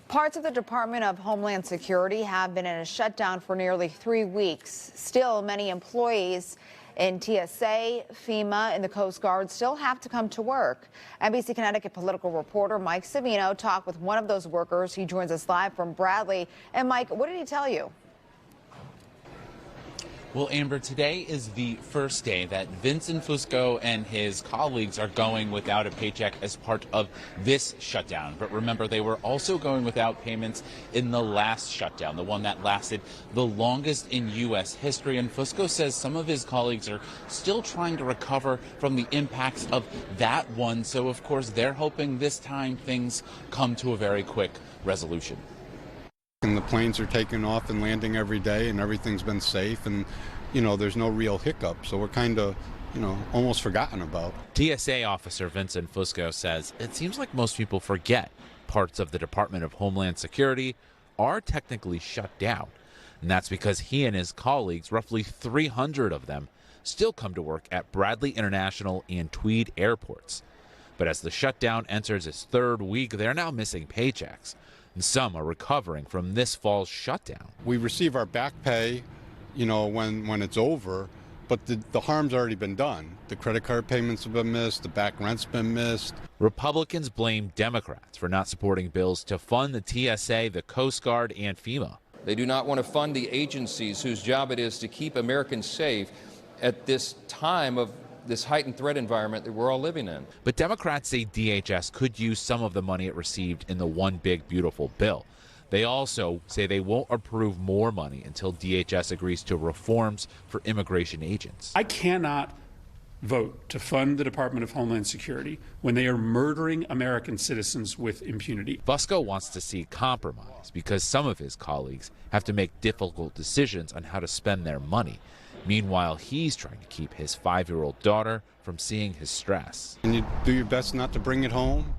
Parts of the Department of Homeland Security have been in a shutdown for nearly 3 weeks. Still, many employees in TSA, FEMA, and the Coast Guard still have to come to work. NBC Connecticut political reporter Mike Savino talked with one of those workers. He joins us live from Bradley. And Mike, what did he tell you? Well, Amber, today is the first day that Vincent Fusco and his colleagues are going without a paycheck as part of this shutdown. But remember, they were also going without payments in the last shutdown, the one that lasted the longest in U.S. history. And Fusco says some of his colleagues are still trying to recover from the impacts of that one. So, of course, they're hoping this time things come to a very quick resolution. And the planes are taking off and landing every day, and everything's been safe, and there's no real hiccup, so we're kind of almost forgotten about. TSA officer Vincent Fusco says it seems like most people forget parts of the Department of Homeland Security are technically shut down, and that's because he and his colleagues, roughly 300 of them, still come to work at Bradley International and Tweed airports. But as the shutdown enters its third week, they're now missing paychecks. And some are recovering from this fall's shutdown. We receive our back pay, when it's over, but the harm's already been done. The credit card payments have been missed, the back rent's been missed. Republicans blame Democrats for not supporting bills to fund the TSA, the Coast Guard, and FEMA. They do not want to fund the agencies whose job it is to keep Americans safe at this time of this heightened threat environment that we're all living in. But Democrats say DHS could use some of the money it received in the One Big Beautiful Bill. They also say they won't approve more money until DHS agrees to reforms for immigration agents. I cannot vote to fund the Department of Homeland Security when they are murdering American citizens with impunity. Fusco wants to see compromise because some of his colleagues have to make difficult decisions on how to spend their money. Meanwhile, he's trying to keep his 5-year-old daughter from seeing his stress. And you do your best not to bring it home.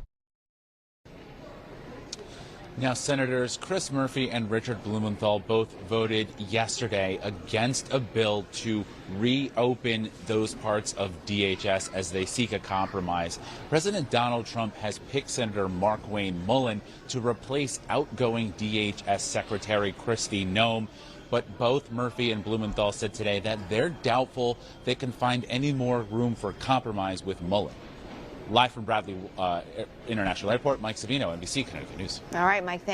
Now, Senators Chris Murphy and Richard Blumenthal both voted yesterday against a bill to reopen those parts of DHS as they seek a compromise. President Donald Trump has picked Senator Mark Wayne Mullen to replace outgoing DHS Secretary Kristi Noem. But both Murphy and Blumenthal said today that they're doubtful they can find any more room for compromise with Mullen. Live from Bradley International Airport, Mike Savino, NBC Connecticut News. All right, Mike, thank you.